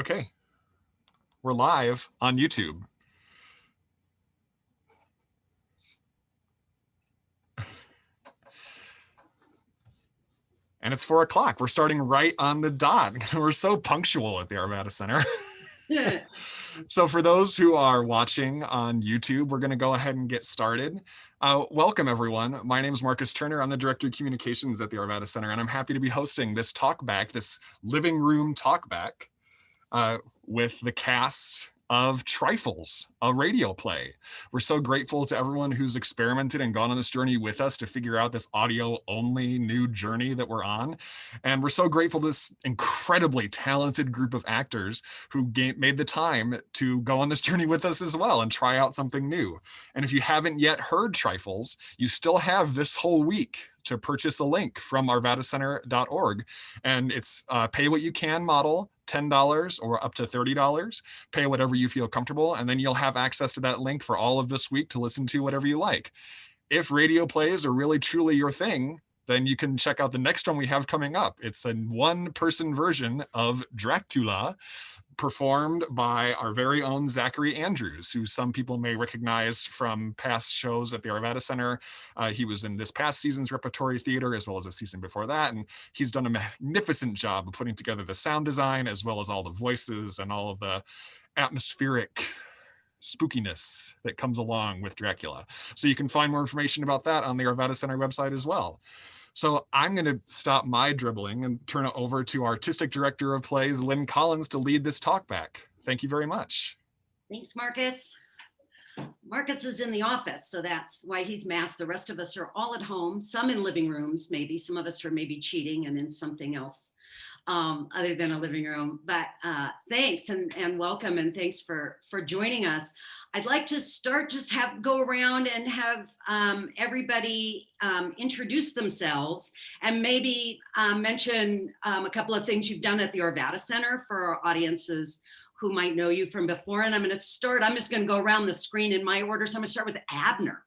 Okay, we're live on YouTube. And it's 4 o'clock. We're starting right on the dot. We're so punctual at the Arvada Center. Yeah. So for those who are watching on YouTube, we're going to go ahead and get started. Welcome, everyone. My name is Marcus Turner. I'm the Director of Communications at the Arvada Center, and I'm happy to be hosting this talkback, this living room talkback with the cast of Trifles, a radio play. We're so grateful to everyone who's experimented and gone on this journey with us to figure out this audio-only new journey that we're on. And we're so grateful to this incredibly talented group of actors who made the time to go on this journey with us as well and try out something new. And if you haven't yet heard Trifles, you still have this whole week to purchase a link from arvadacenter.org. And it's pay what you can model, $10 or up to $30. Pay whatever you feel comfortable, and then you'll have access to that link for all of this week to listen to whatever you like. If radio plays are really truly your thing, then you can check out the next one we have coming up. It's a one-person version of Dracula, performed by our very own Zachary Andrews, who some people may recognize from past shows at the Arvada Center. He was in this past season's repertory theater as well as a season before that, and he's done a magnificent job of putting together the sound design as well as all the voices and all of the atmospheric spookiness that comes along with Dracula. So you can find more information about that on the Arvada Center website as well. So I'm going to stop my dribbling and turn it over to Artistic Director of Plays, Lynne Collins, to lead this talkback. Thank you very much. Thanks, Marcus. Marcus is in the office, so that's why he's masked. The rest of us are all at home, some in living rooms, maybe. Some of us are maybe cheating and in something else other than a living room. But thanks and welcome, and thanks for joining us. I'd like to start, just go around and have everybody introduce themselves and maybe mention a couple of things you've done at the Arvada Center for our audiences who might know you from before. And I'm just gonna go around the screen in my order. So I'm gonna start with Abner.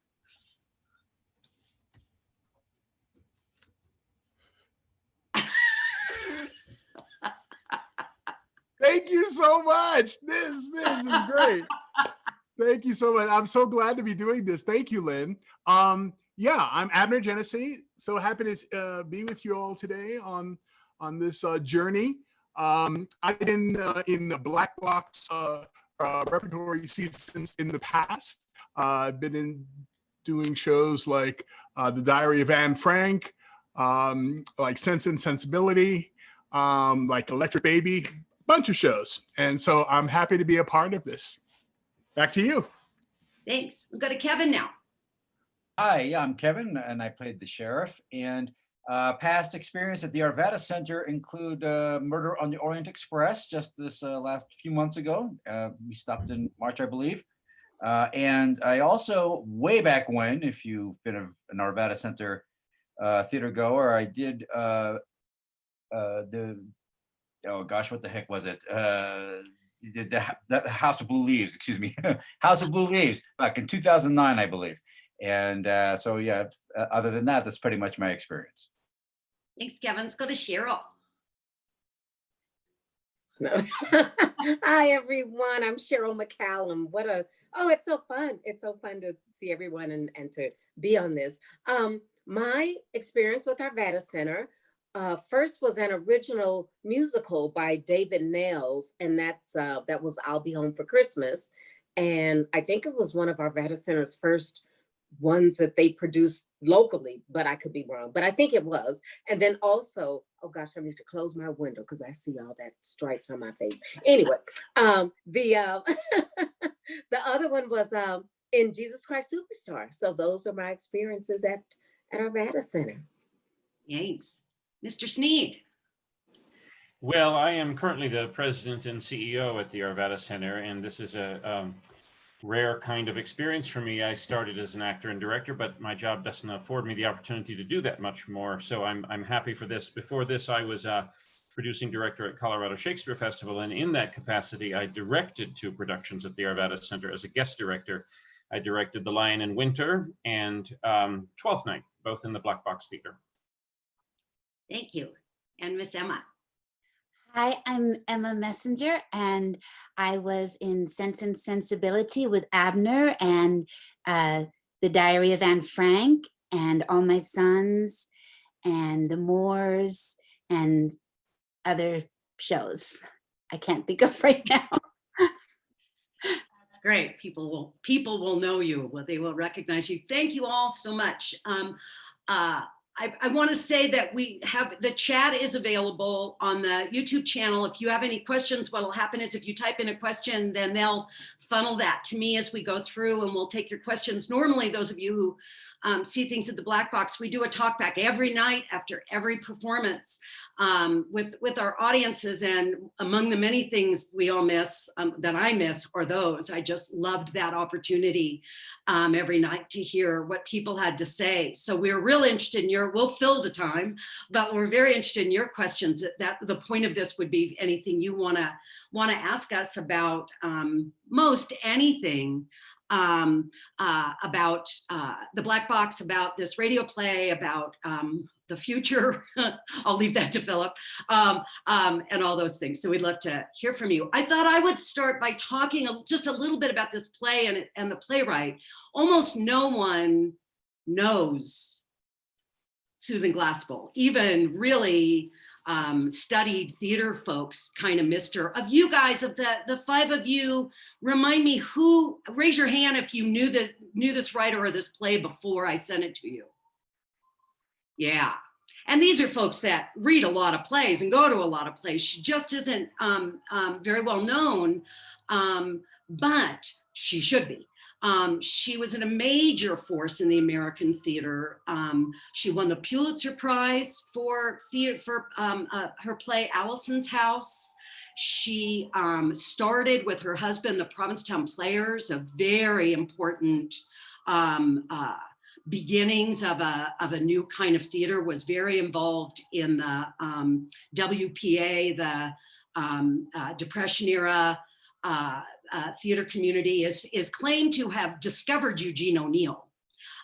Thank you so much. This is great. Thank you so much. I'm so glad to be doing this. Thank you, Lynne. Yeah, I'm Abner Genece. So happy to be with you all today on this journey. I've been in the Black Box repertory seasons in the past. I've been doing shows like The Diary of Anne Frank, like Sense and Sensibility, like Electric Baby, bunch of shows. And so I'm happy to be a part of this. Back to you. Thanks. We'll go to Kevin now. Hi, yeah, I'm Kevin, and I played the sheriff. And past experience at the Arvada Center include Murder on the Orient Express, just this last few months ago. We stopped in March, I believe. And I also, way back when, if you've been an Arvada Center theater goer, I did oh gosh, what the heck was it? The House of Blue Leaves, excuse me. House of Blue Leaves, back in 2009, I believe. And so yeah, other than that, that's pretty much my experience. Thanks, Kevin. Let's go to Sheryl. No. Hi, everyone. I'm Sheryl McCallum. It's so fun. It's so fun to see everyone and to be on this. My experience with Arvada Center first was an original musical by David Nels, and that was I'll Be Home for Christmas. And I think it was one of Arvada Center's first ones that they produced locally, but I could be wrong, but I think it was. And then also, oh gosh, I need to close my window because I see all that stripes on my face. Anyway, the other one was in Jesus Christ Superstar. So those are my experiences at Arvada Center. Thanks. Mr. Sneed. Well, I am currently the president and CEO at the Arvada Center, and this is a rare kind of experience for me. I started as an actor and director, but my job doesn't afford me the opportunity to do that much more. So I'm happy for this. Before this, I was a producing director at Colorado Shakespeare Festival, and in that capacity, I directed 2 productions at the Arvada Center as a guest director. I directed The Lion in Winter and Twelfth Night, both in the Black Box Theater. Thank you. And Miss Emma. Hi, I'm Emma Messenger, and I was in Sense and Sensibility with Abner and The Diary of Anne Frank and All My Sons and The Moors and other shows I can't think of right now. That's great. People will know you. Well, they will recognize you. Thank you all so much. I want to say that we have the chat is available on the YouTube channel. If you have any questions, what will happen is if you type in a question, then they'll funnel that to me as we go through, and we'll take your questions. Normally, those of you who see things at the Black Box, we do a talk back every night after every performance with our audiences. And among the many things we all miss, that I miss, are those. I just loved that opportunity every night to hear what people had to say. So we're real interested in we'll fill the time, but we're very interested in your questions. That the point of this would be anything you wanna ask us about most anything about the Black Box, about this radio play, about the future. I'll leave that to Philip, and all those things. So we'd love to hear from you. I thought I would start by talking just a little bit about this play and the playwright. Almost no one knows Susan Glaspell, even really studied theater folks kind of missed her. Of you guys, of the five of you, remind me raise your hand if you knew this writer or this play before I sent it to you. Yeah. And these are folks that read a lot of plays and go to a lot of plays. She just isn't very well known, but she should be. She was a major force in the American theater. She won the Pulitzer Prize for her play Allison's House. She started with her husband, the Provincetown Players, a very important beginnings of a new kind of theater, was very involved in the WPA, the Depression era theater community, is claimed to have discovered Eugene O'Neill.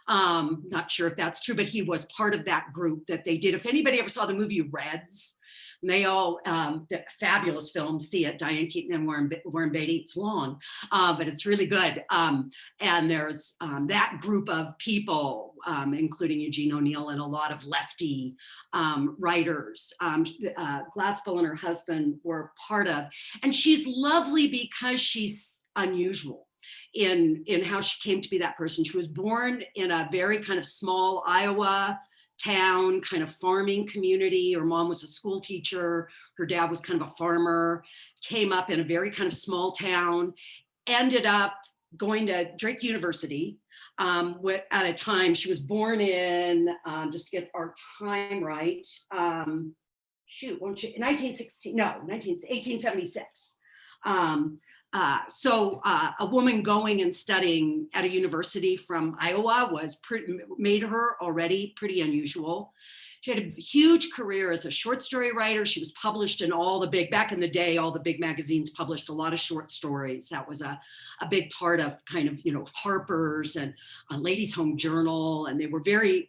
Not sure if that's true, but he was part of that group that they did. If anybody ever saw the movie Reds, and they all, the fabulous film, see it, Diane Keaton and Warren Beatty. It's long, but it's really good. And there's that group of people, including Eugene O'Neill and a lot of lefty writers. Glaspell and her husband were part of, and she's lovely because she's unusual in how she came to be that person. She was born in a very kind of small Iowa town, kind of farming community. Her mom was a school teacher. Her dad was kind of a farmer, came up in a very kind of small town, ended up going to Drake University at a time. She was born in, just to get our time right, 1876. So a woman going and studying at a university from Iowa made her already pretty unusual. She had a huge career as a short story writer. She was published in back in the day, all the big magazines published a lot of short stories. That was a big part of kind of, Harper's and Ladies' Home Journal. And they were very,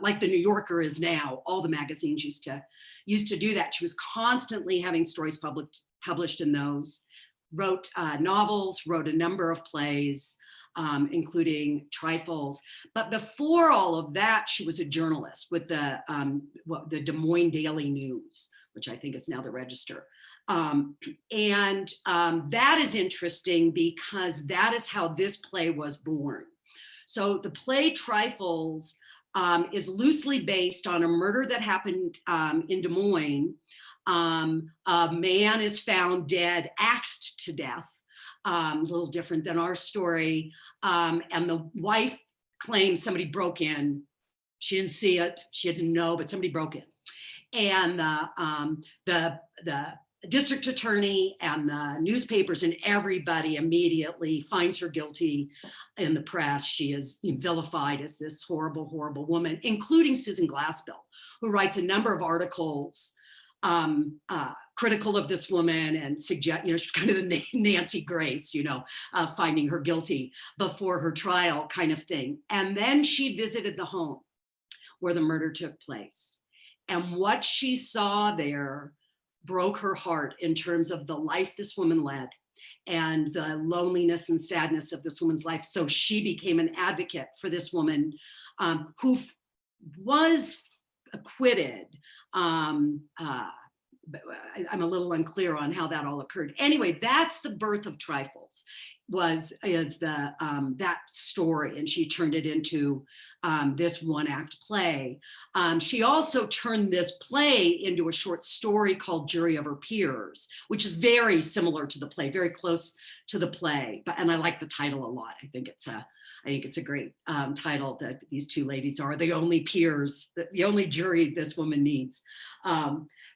like the New Yorker is now, all the magazines used to do that. She was constantly having stories published in those. Wrote novels, wrote a number of plays, including Trifles. But before all of that, she was a journalist with the Des Moines Daily News, which I think is now the Register. That is interesting because that is how this play was born. So the play Trifles is loosely based on a murder that happened in Des Moines. A man is found dead, axed to death, a little different than our story. And the wife claims somebody broke in. She didn't see it, she didn't know, but somebody broke in. And the district attorney and the newspapers and everybody immediately finds her guilty in the press. She is vilified as this horrible, horrible woman, including Susan Glaspell, who writes a number of articles critical of this woman and suggest, she's kind of the Nancy Grace, finding her guilty before her trial kind of thing. And then she visited the home where the murder took place. And what she saw there broke her heart in terms of the life this woman led and the loneliness and sadness of this woman's life. So she became an advocate for this woman who was acquitted. But I'm a little unclear on how that all occurred. Anyway, that's the birth of Trifles, is that story, and she turned it into this one-act play. She also turned this play into a short story called Jury of Her Peers, which is very similar to the play, very close to the play. And I like the title a lot. I think it's a great title, that these two ladies are the only peers, the only jury this woman needs.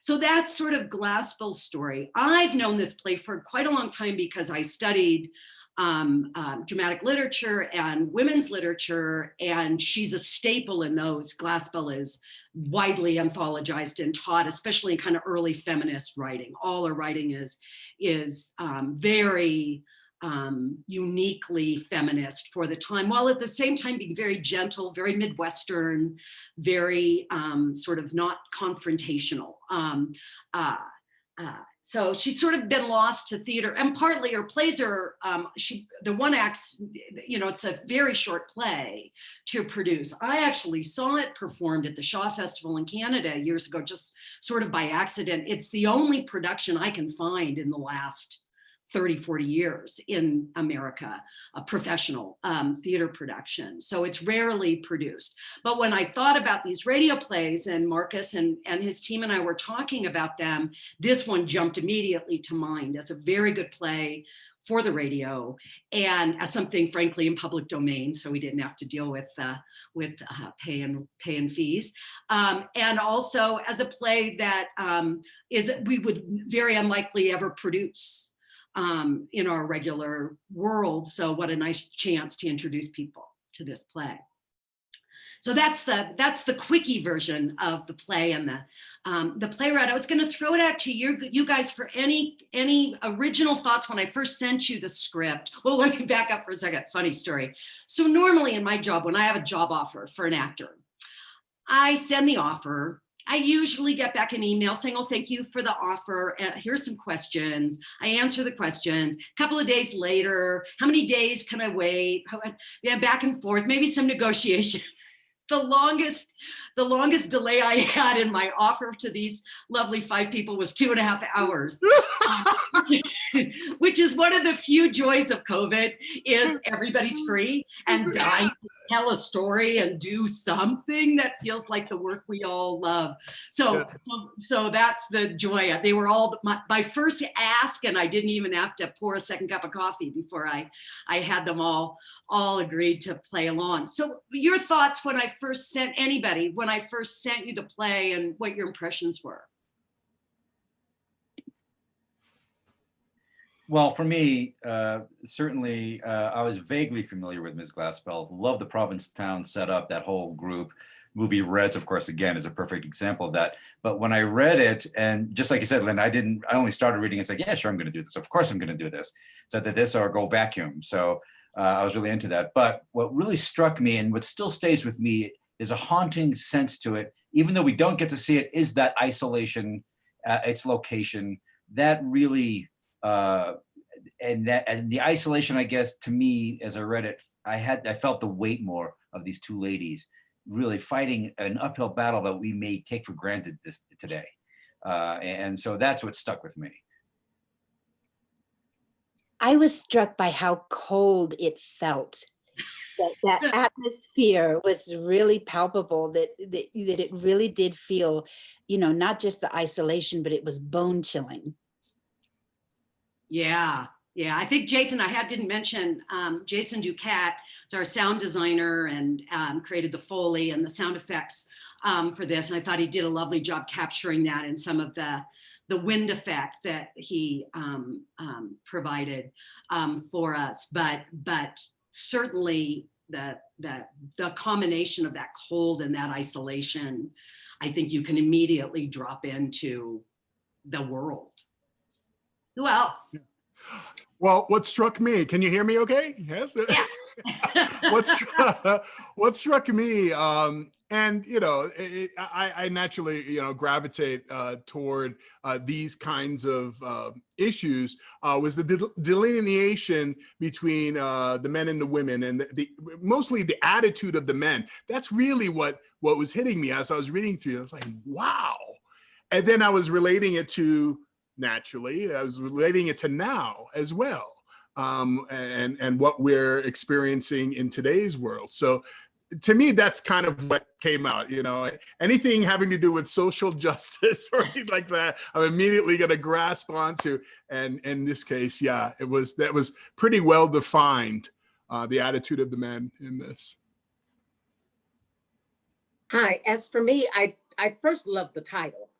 So that's sort of Glassbell's story. I've known this play for quite a long time because I studied dramatic literature and women's literature, and she's a staple in those. Glassbell is widely anthologized and taught, especially in kind of early feminist writing. All her writing is very uniquely feminist for the time, while at the same time being very gentle, very Midwestern, very sort of not confrontational. So she's sort of been lost to theater, and partly her plays are, the one acts, it's a very short play to produce. I actually saw it performed at the Shaw Festival in Canada years ago, just sort of by accident. It's the only production I can find in the last 30, 40 years in America, a professional theater production. So it's rarely produced. But when I thought about these radio plays, and Marcus and his team and I were talking about them, this one jumped immediately to mind as a very good play for the radio, and as something frankly in public domain, so we didn't have to deal with paying fees, and also as a play that we would very unlikely ever produce in our regular world. So what a nice chance to introduce people to this play. So that's the quickie version of the play and the playwright. I was going to throw it out to you guys for any original thoughts when I first sent you the script. Well, let me back up for a second. Funny story. So normally in my job, when I have a job offer for an actor, I send the offer. I usually get back an email saying, oh, thank you for the offer. Here's some questions. I answer the questions. A couple of days later, how many days can I wait? Yeah, back and forth, maybe some negotiation. The longest delay I had in my offer to these lovely 5 people was 2.5 hours, which is one of the few joys of COVID, is everybody's free and dying to tell a story and do something that feels like the work we all love. So that's the joy. They were all my first ask, and I didn't even have to pour a second cup of coffee before I had them all agreed to play along. So your thoughts when I first sent you the play, and what your impressions were? Well, for me, certainly, I was vaguely familiar with Ms. Glassbell. Love the Provincetown setup, that whole group. Movie Reds, of course, again, is a perfect example of that. But when I read it, and just like you said, Lynn, I only started reading and said, yeah, sure, I'm going to do this. Of course, I'm going to do this. So that this or go vacuum. So I was really into that. But what really struck me, and what still stays with me, is a haunting sense to it, even though we don't get to see it, is that isolation, its location, that really, and the isolation, I guess, to me, as I read it, I felt the weight more of these two ladies really fighting an uphill battle that we may take for granted today. And so that's what stuck with me. I was struck by how cold it felt. That atmosphere was really palpable, that it really did feel, not just the isolation, but it was bone chilling. Yeah. I think Jason, didn't mention, Jason Ducat is our sound designer and created the Foley and the sound effects for this. And I thought he did a lovely job capturing that in some of the wind effect that he provided for us. But certainly the combination of that cold and that isolation, I think you can immediately drop into the world. Who else? Well, what struck me, can you hear me okay? Yes. Yeah. What struck me, and I naturally gravitate toward these kinds of issues, was the delineation between the men and the women, and mostly the attitude of the men. That's really what was hitting me as I was reading through. I was like, wow. And then I was relating it to, naturally, I was relating it to now as well, and what we're experiencing in today's world. So to me, that's kind of what came out. Anything having to do with social justice or anything like that, I'm immediately going to grasp onto. And in this case, yeah, that was pretty well defined, the attitude of the men in this. Hi, as for me, I first loved the title,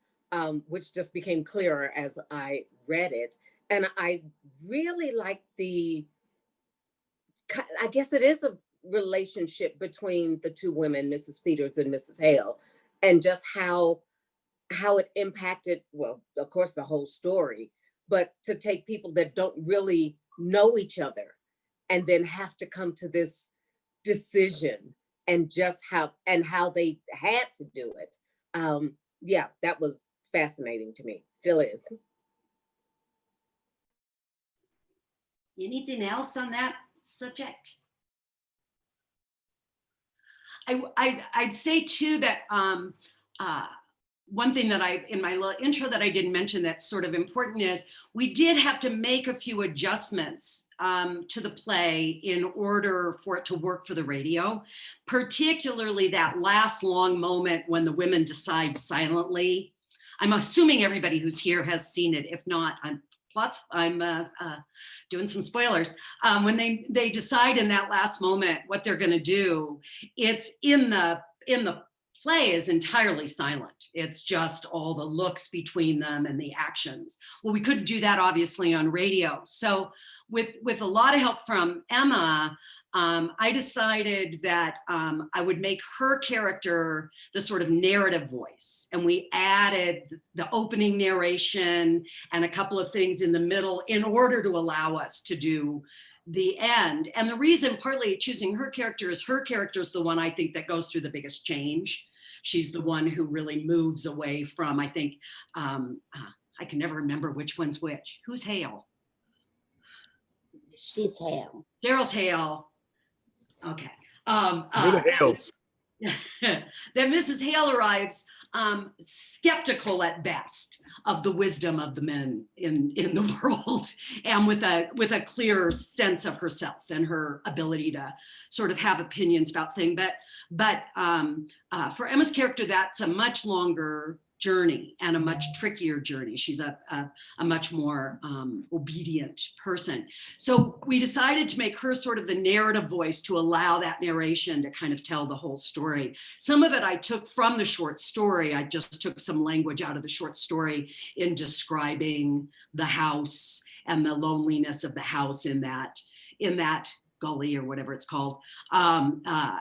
which just became clearer as I read it. And I really like I guess it is a relationship between the two women, Mrs. Peters and Mrs. Hale, and just how it impacted, well, of course, the whole story, but to take people that don't really know each other and then have to come to this decision, and just how they had to do it. Yeah, that was fascinating to me. Still is. Anything else on that subject? I'd say too that one thing that in my little intro that I didn't mention that's sort of important is we did have to make a few adjustments to the play in order for it to work for the radio, particularly that last long moment when the women decide silently. I'm assuming everybody who's here has seen it. If not, I'm doing some spoilers. When they decide in that last moment what they're going to do, it's in the play is entirely silent. It's just all the looks between them and the actions. Well, we couldn't do that obviously on radio. So with a lot of help from Emma, I decided that I would make her character the sort of narrative voice. And we added the opening narration and a couple of things in the middle in order to allow us to do the end. And the reason partly choosing her character is the one I think that goes through the biggest change. She's the one who really moves away from, I think, I can never remember which one's which. Who's Hale? She's Hale. Cheryl's Hale. Okay. We're the Hales. That Mrs. Hale arrives skeptical at best of the wisdom of the men in the world, and with a clear sense of herself and her ability to sort of have opinions about things. But for Emma's character, that's a much longer journey and a much trickier journey. She's a much more obedient person. So we decided to make her sort of the narrative voice to allow that narration to kind of tell the whole story. Some of it I took from the short story. I just took some language out of the short story in describing the house and the loneliness of the house in that gully or whatever it's called,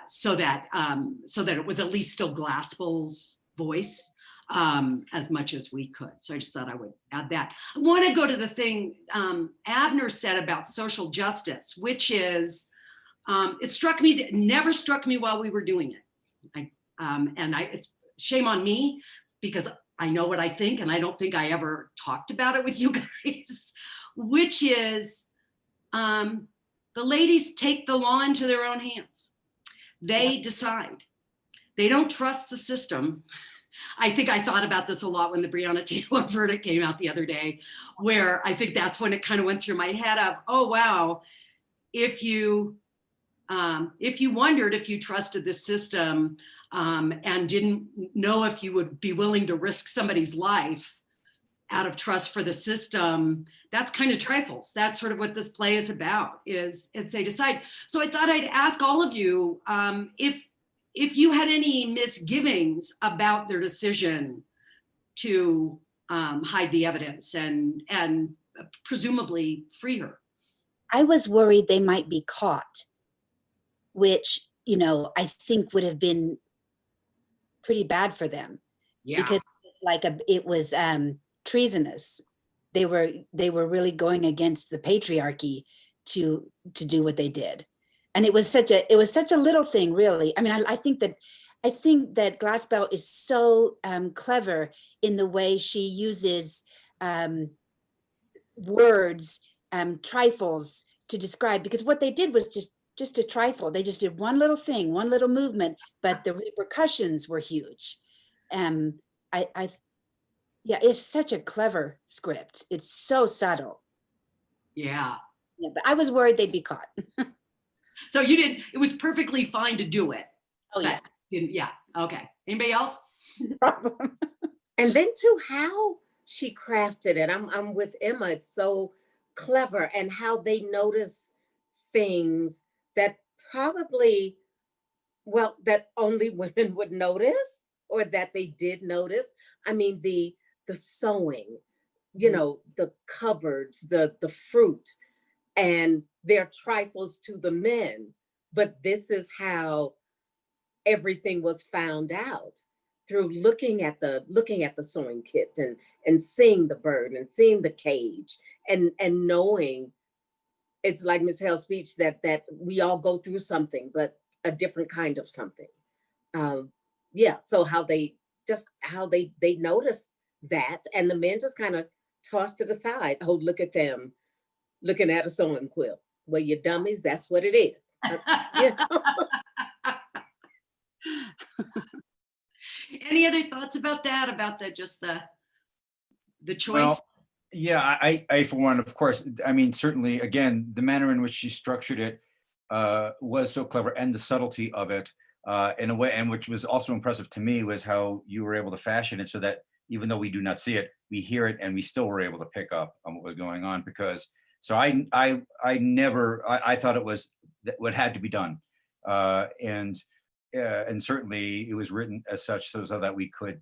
so that it was at least still Glaspell's voice. As much as we could. So I just thought I would add that. I want to go to the thing Abner said about social justice, which is, it never struck me while we were doing it. It's shame on me because I know what I think and I don't think I ever talked about it with you guys, which is the ladies take the law into their own hands. They decide. They don't trust the system. I think I thought about this a lot when the Breonna Taylor verdict came out the other day, where I think that's when it kind of went through my head of, oh, wow, if you wondered if you trusted the system and didn't know if you would be willing to risk somebody's life out of trust for the system, that's kind of Trifles. That's sort of what this play is about, is they decide. So I thought I'd ask all of you if you had any misgivings about their decision to hide the evidence and presumably free her. I was worried they might be caught, which, I think would have been pretty bad for them. Yeah. Because it was treasonous. They were really going against the patriarchy to do what they did. And it was such a little thing, really. I mean, I think that Glassbell is so clever in the way she uses words, trifles to describe, because what they did was just a trifle. They just did one little thing, one little movement, but the repercussions were huge. Yeah, it's such a clever script. It's so subtle. Yeah. Yeah, but I was worried they'd be caught. So you didn't, it was perfectly fine to do it. Oh yeah. Yeah. Okay. Anybody else? No problem. And then too, how she crafted it. I'm with Emma. It's so clever, and how they notice things that probably, well, that only women would notice, or that they did notice. I mean, the sewing, you know, the cupboards, the fruit, and they're trifles to the men. But this is how everything was found out, through looking at the sewing kit, and seeing the bird, and seeing the cage, and knowing, it's like Ms. Hale's speech, that we all go through something, but a different kind of something. Yeah, so how they noticed that, and the men just kind of tossed it aside. Oh, look at them looking at a sewing quilt. Well, you dummies, that's what it is. Yeah. Any other thoughts about that? About the choice? Well, yeah, I for one, of course, I mean, certainly, again, the manner in which she structured it was so clever, and the subtlety of it in a way, and which was also impressive to me, was how you were able to fashion it so that even though we do not see it, we hear it, and we still were able to pick up on what was going on. Because so I thought it was what had to be done, and certainly it was written as such so that we could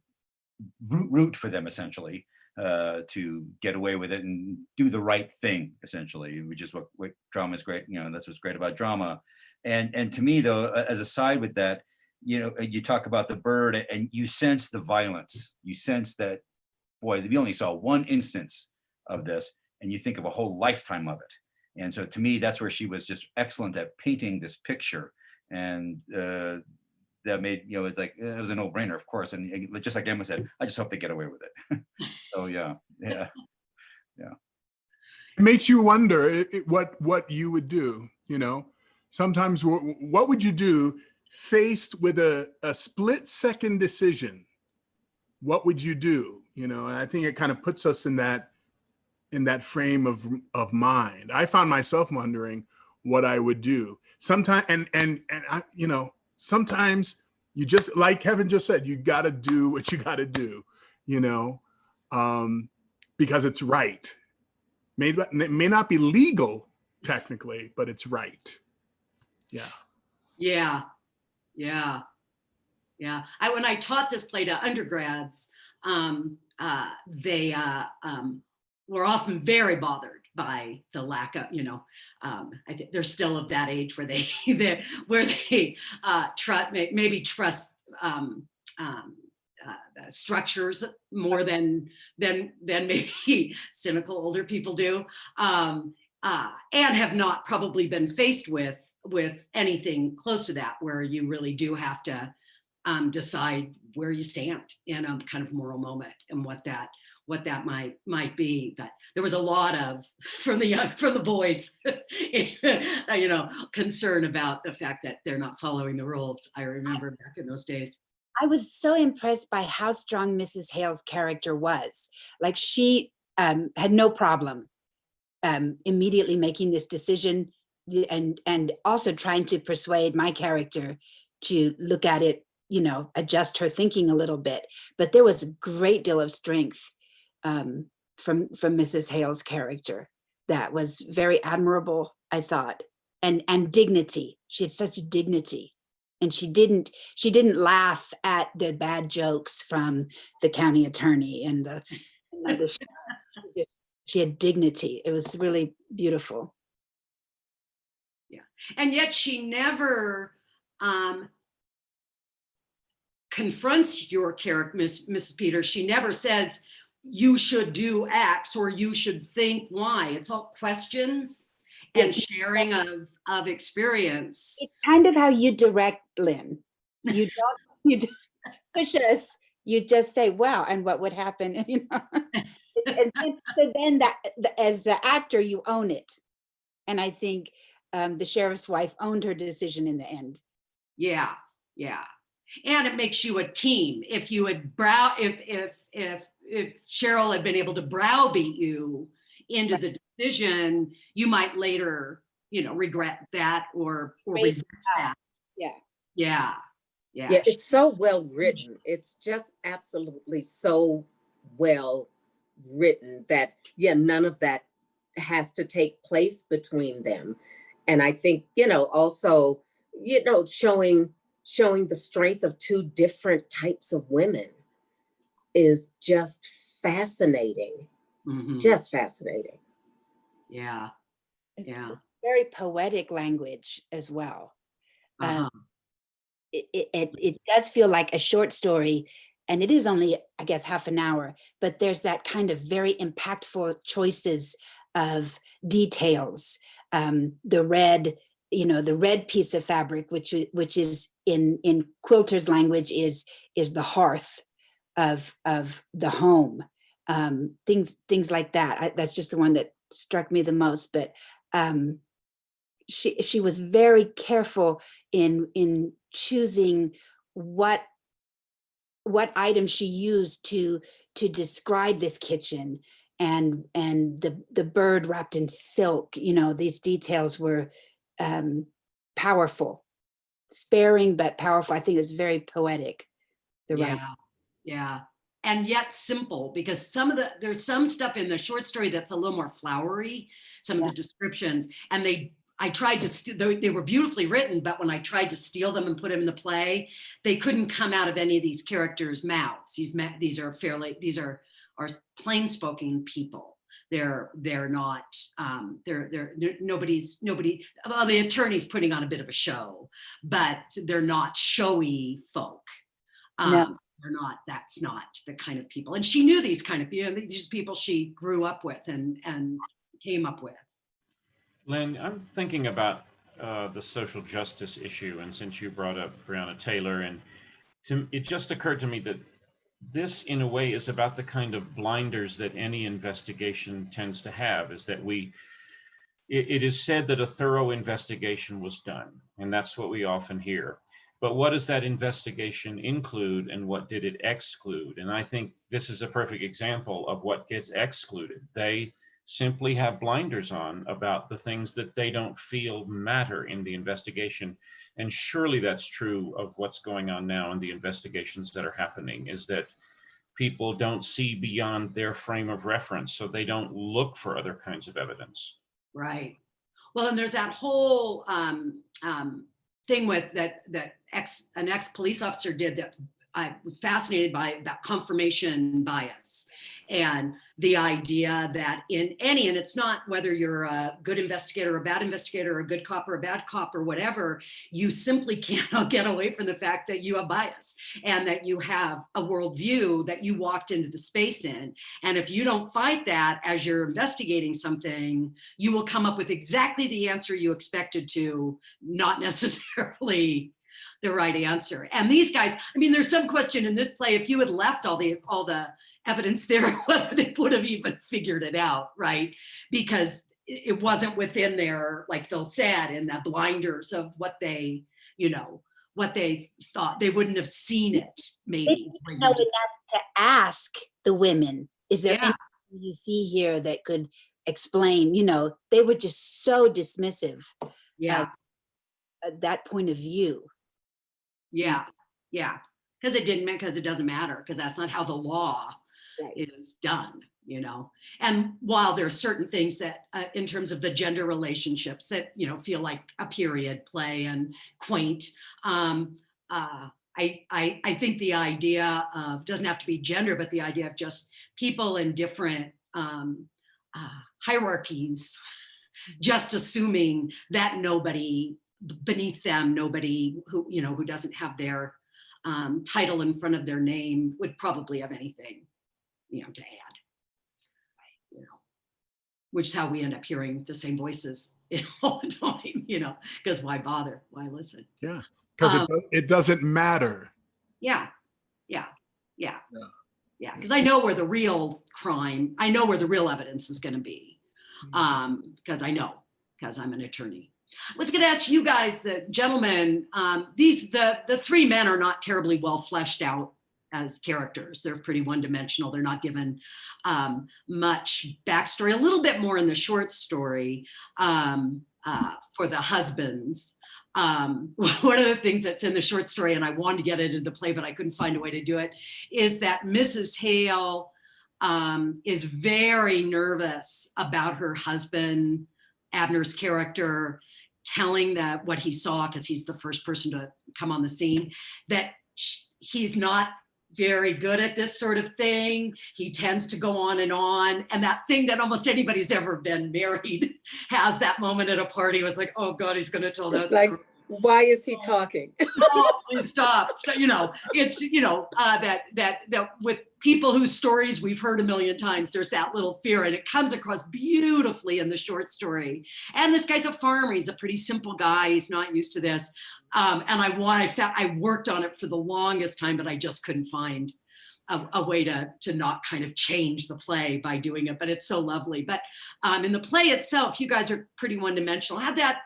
root for them, essentially, to get away with it and do the right thing, essentially, which is what drama is great. You know, that's what's great about drama. And to me, though, as a side with that, you know, you talk about the bird, and you sense the violence. You sense that, boy, we only saw one instance of this, and you think of a whole lifetime of it. And so to me, that's where she was just excellent at painting this picture. And that made, you know, it's like, it was a no-brainer, of course. And just like Emma said, I just hope they get away with it. So yeah. It makes you wonder what you would do, you know. Sometimes what would you do faced with a split-second decision? What would you do? You know, and I think it kind of puts us in that frame of mind. I found myself wondering what I would do. Sometimes, and I, you know, sometimes you just, like Kevin just said, you got to do what you got to do, you know, because it's right. It may not be legal technically, but it's right. Yeah. When I taught this play to undergrads, they were often very bothered by the lack of, you know, I think they're still of that age where they trust structures more than maybe cynical older people do, and have not probably been faced with anything close to that, where you really do have to decide where you stand in a kind of moral moment, and what that might be. But there was a lot of from the boys you know, concern about the fact that they're not following the rules. I remember back in those days. I was so impressed by how strong Mrs. Hale's character was. Like, she had no problem immediately making this decision, and also trying to persuade my character to look at it, you know, adjust her thinking a little bit. But there was a great deal of strength from Mrs. Hale's character that was very admirable, I thought, and dignity. She had such dignity, and she didn't laugh at the bad jokes from the county attorney and the sheriff. She had dignity. It was really beautiful. Yeah, and yet she never confronts your character, Mrs. Peters. She never says, you should do X or you should think Y. It's all questions. and sharing of experience. It's kind of how you direct, Lynn. You don't push us. You just say, "Well, and what would happen?" You know. So then as the actor, you own it, and I think the sheriff's wife owned her decision in the end. Yeah, yeah, and it makes you a team. If you had if Sheryl had been able to browbeat you into the decision, you might later, regret that or resist that. Yeah. Yeah. Yeah, it's so well written. It's just absolutely so well written that, yeah, none of that has to take place between them. And I think, also, showing the strength of two different types of women is just fascinating. Mhm. Just fascinating. Yeah. It's Yeah. very poetic language as well. Uh-huh. It does feel like a short story, and it is only, I guess, half an hour, but there's that kind of very impactful choices of details. The red piece of fabric, which is in quilters language is the hearth of the home. Things like that. That's just the one that struck me the most. But she was very careful in choosing what items she used to describe this kitchen, and the bird wrapped in silk. These details were powerful, sparing but powerful. I think it's very poetic. Yeah. Yeah. And yet simple, because there's some stuff in the short story that's a little more flowery, some of the descriptions, and I tried to they were beautifully written, but when I tried to steal them and put them in the play, they couldn't come out of any of these characters' mouths. These are plain spoken people. They're not nobody, well, the attorney's putting on a bit of a show, but they're not showy folk. No. That's not the kind of people. And she knew these kind of people, these people she grew up with and came up with. Lynn, I'm thinking about the social justice issue, and since you brought up Breonna Taylor, and it just occurred to me that this, in a way, is about the kind of blinders that any investigation tends to have, is that it is said that a thorough investigation was done, and that's what we often hear. But what does that investigation include, and what did it exclude? And I think this is a perfect example of what gets excluded. They simply have blinders on about the things that they don't feel matter in the investigation. And surely that's true of what's going on now in the investigations that are happening, is that people don't see beyond their frame of reference, so they don't look for other kinds of evidence. Right. Well, and there's that whole thing with that an ex-police officer did that I was fascinated by, about confirmation bias, and the idea that in any, and it's not whether you're a good investigator or a bad investigator or a good cop or a bad cop or whatever, you simply cannot get away from the fact that you have bias and that you have a worldview that you walked into the space in. And if you don't fight that as you're investigating something, you will come up with exactly the answer you expected to, not necessarily the right answer. And these guys, I mean, there's some question in this play, if you had left all the evidence there, whether they would have even figured it out, right? Because it wasn't within their, like Phil said, in the blinders of what they thought. They wouldn't have seen it, maybe. They didn't know enough to ask the women, is there anything you see here that could explain? They were just so dismissive of that point of view. Yeah. Because it doesn't matter, because that's not how the law is done, And while there's certain things that, in terms of the gender relationships that, feel like a period play and quaint, I think the idea of, doesn't have to be gender, but the idea of just people in different hierarchies, just assuming that nobody beneath them, nobody who doesn't have their title in front of their name would probably have anything, to add, which is how we end up hearing the same voices all the time, because why bother? Why listen? Yeah, because it doesn't matter. Yeah. Because I know where the real evidence is going to be. Because I'm an attorney. I was going to ask you guys, the gentlemen, the three men are not terribly well fleshed out as characters. They're pretty one-dimensional. They're not given much backstory, a little bit more in the short story for the husbands. One of the things that's in the short story, and I wanted to get it into the play, but I couldn't find a way to do it, is that Mrs. Hale is very nervous about her husband, Abner's character, telling that what he saw, because he's the first person to come on the scene, that he's not very good at this sort of thing. He tends to go on. And that thing that almost anybody's ever been married has, that moment at a party was like, oh God, he's going to tell that story. Why is he talking? Oh, please stop. It's that with people whose stories we've heard a million times, there's that little fear, and it comes across beautifully in the short story. And this guy's a farmer. He's a pretty simple guy. He's not used to this. And I worked on it for the longest time, but I just couldn't find a way to not kind of change the play by doing it. But it's so lovely. But in the play itself, you guys are pretty one-dimensional. How'd that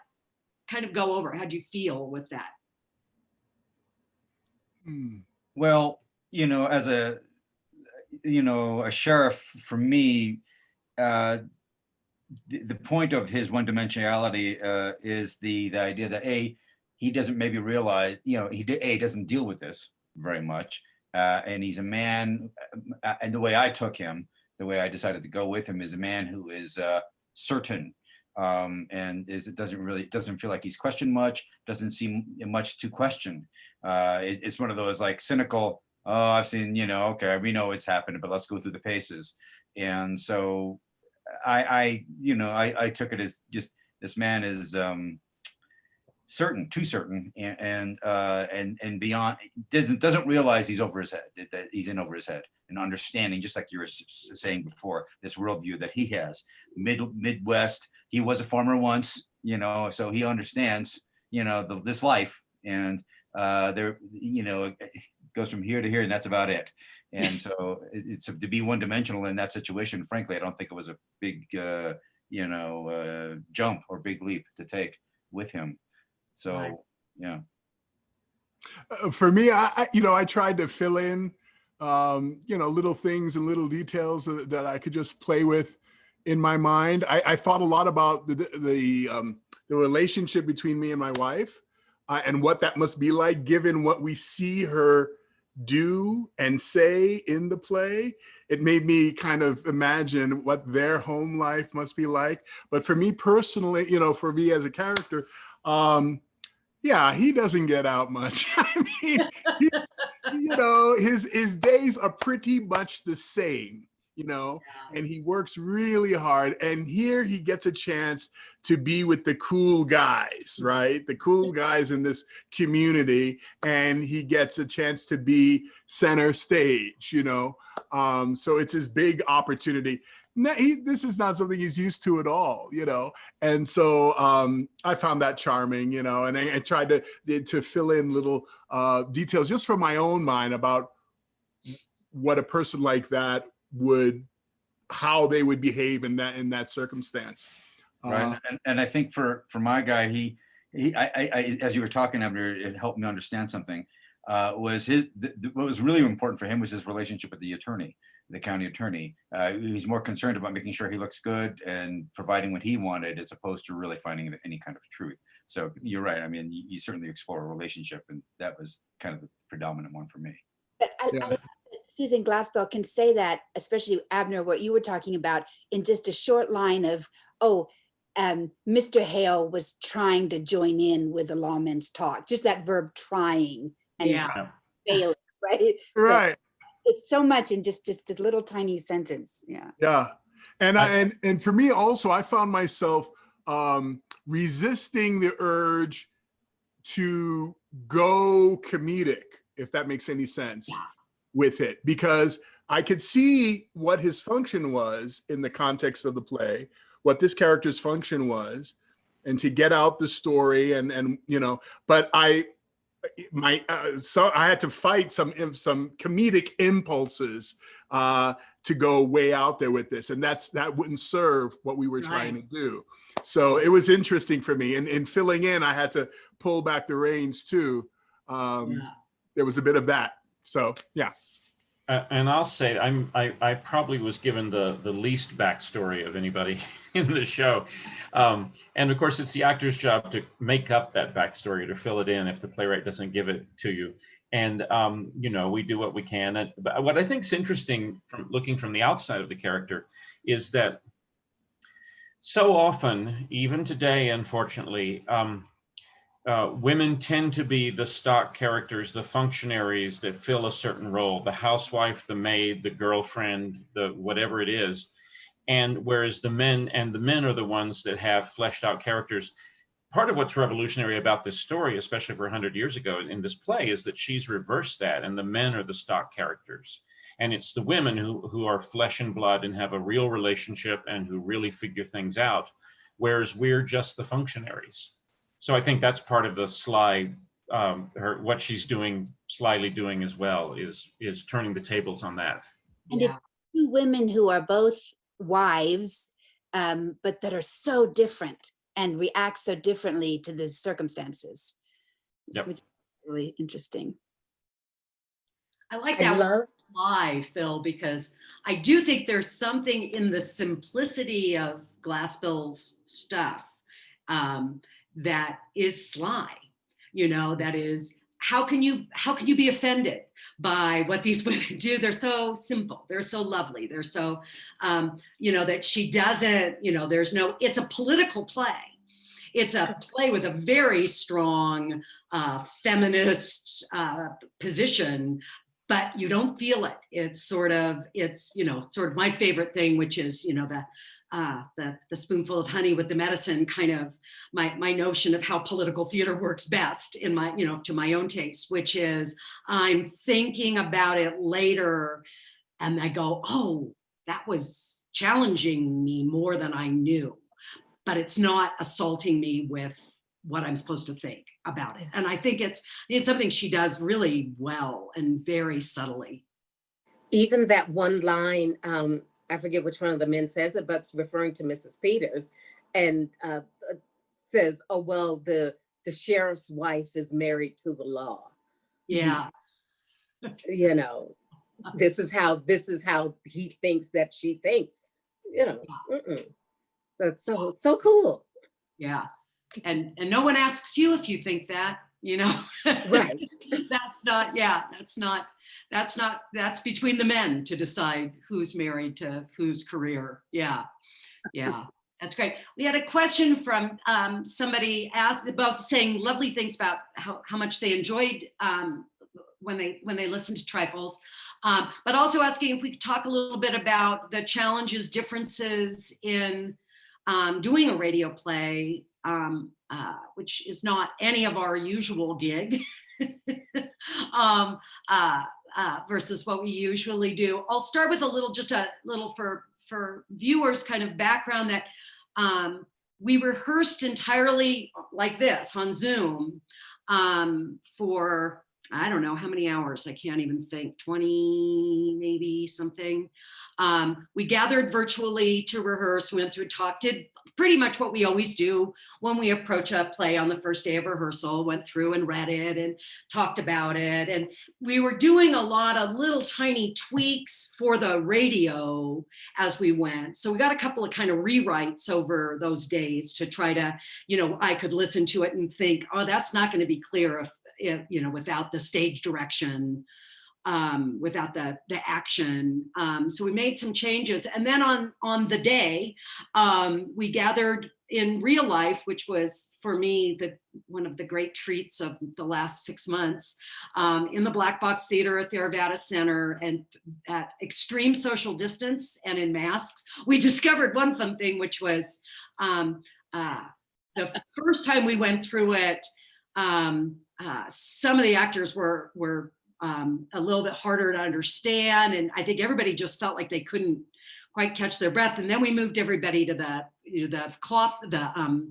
kind of go over? How'd you feel with that? Well, as a sheriff, for me, the point of his one-dimensionality is the idea that he doesn't maybe realize, he doesn't deal with this very much, and he's a man, and the way I took him, the way I decided to go with him, is a man who is certain. And it doesn't feel like he's questioned much, doesn't seem much to question. It's one of those like cynical, oh, I've seen, okay, we know it's happened, but let's go through the paces. And so I took it as just, this man is certain, too certain, and beyond, doesn't realize he's over his head, that he's in over his head, and understanding, just like you were saying before, this worldview that he has, Midwest. He was a farmer once, so he understands, this life, and it goes from here to here, and that's about it. And so it's to be one-dimensional in that situation. Frankly, I don't think it was a big, jump or big leap to take with him. So, right. Yeah. For me, I tried to fill in, little things and little details that I could just play with in my mind. I thought a lot about the relationship between me and my wife, and what that must be like, given what we see her do and say in the play. It made me kind of imagine what their home life must be like. But for me personally, for me as a character, he doesn't get out much. I mean, his days are pretty much the same, and he works really hard. And here he gets a chance to be with the cool guys, right? The cool guys in this community, and he gets a chance to be center stage, so it's his big opportunity. This is not something he's used to at all, and so I found that charming, and I tried to fill in little details just from my own mind about what a person like that how they would behave in that circumstance. Right, and I think for my guy, he as you were talking, Abner, it helped me understand something. What was really important for him was his relationship with the attorney, the county attorney. He's more concerned about making sure he looks good and providing what he wanted, as opposed to really finding any kind of truth. So you're right. I mean, you certainly explore a relationship, and that was kind of the predominant one for me. But I Susan Glassbell can say that, especially Abner, what you were talking about, in just a short line of, Mr. Hale was trying to join in with the lawmen's talk, just that verb trying and failing, right? Right. It's so much in just a little tiny sentence. Yeah. And for me also, I found myself resisting the urge to go comedic, if that makes any sense, with it, because I could see what his function was in the context of the play, what this character's function was. and to get out the story and you know, but so I had to fight some comedic impulses to go way out there with this, and that wouldn't serve what we were trying to do. So it was interesting for me, and in filling in, I had to pull back the reins too. There was a bit of that. So yeah. And I'll say I probably was given the least backstory of anybody in the show, and of course it's the actor's job to make up that backstory, to fill it in if the playwright doesn't give it to you. And you know, we do what we can. But what I think is interesting from looking from the outside of the character is that so often, even today, unfortunately, women tend to be the stock characters, the functionaries that fill a certain role, the housewife, the maid, the girlfriend, the whatever it is. And whereas the men are the ones that have fleshed out characters. Part of what's revolutionary about this story, especially for 100 years ago in this play, is that she's reversed that, and the men are the stock characters. And it's the women who are flesh and blood and have a real relationship and who really figure things out, whereas we're just the functionaries. So I think that's part of the sly, what she's doing, slyly doing as well, is turning the tables on that. And it's two women who are both wives, but that are so different and react so differently to the circumstances. Yep. Which is really interesting. I like that why, Phil, because I do think there's something in the simplicity of Glassbill's stuff that is sly, you know, that is, how can you be offended by what these women do? They're so simple, they're so lovely, they're so, you know, that she doesn't, you know, it's a political play. It's a play with a very strong feminist position, but you don't feel it. It's, you know, sort of my favorite thing, which is, you know, the spoonful of honey with the medicine, kind of my notion of how political theater works best in my, you know, to my own taste, which is I'm thinking about it later and I go, oh, that was challenging me more than I knew, but it's not assaulting me with what I'm supposed to think about it. And I think it's something she does really well and very subtly. Even that one line, I forget which one of the men says it, but it's referring to Mrs. Peters, and says, "Oh well, the sheriff's wife is married to the law." Yeah, you know, this is how he thinks that she thinks. You know, so it's so cool. Yeah, and no one asks you if you think that. You know, right? That's between the men to decide who's married to whose career. Yeah, that's great. We had a question from somebody asked about saying lovely things about how much they enjoyed when they listened to Trifles, but also asking if we could talk a little bit about the challenges, differences in doing a radio play. Which is not any of our usual gig, versus what we usually do. I'll start with just a little for viewers kind of background that we rehearsed entirely like this on Zoom for, I don't know how many hours, I can't even think, 20 maybe something. We gathered virtually to rehearse, went through, did pretty much what we always do when we approach a play on the first day of rehearsal, went through and read it and talked about it. And we were doing a lot of little tiny tweaks for the radio as we went. So we got a couple of kind of rewrites over those days to try to, you know, I could listen to it and think, oh, that's not going to be clear if you know, without the stage direction, without the action. So we made some changes. And then on the day, we gathered in real life, which was for me one of the great treats of the last 6 months, in the Black Box Theater at the Arvada Center, and at extreme social distance and in masks. We discovered one fun thing, which was the first time we went through it, some of the actors were a little bit harder to understand, and I think everybody just felt like they couldn't quite catch their breath. And then we moved everybody to the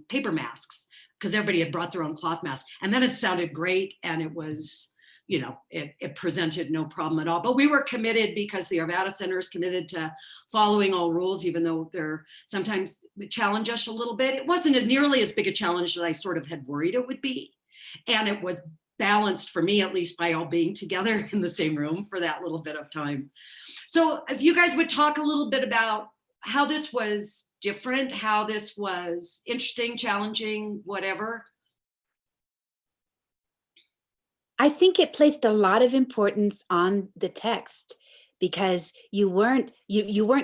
paper masks, because everybody had brought their own cloth masks. And then it sounded great, and it was, it presented no problem at all. But we were committed, because the Arvada Center is committed to following all rules, even though they're sometimes challenge us a little bit. It wasn't nearly as big a challenge as I sort of had worried it would be. And it was balanced, for me at least, by all being together in the same room for that little bit of time. So if you guys would talk a little bit about how this was different, how this was interesting, challenging, whatever. I think it placed a lot of importance on the text, because you weren't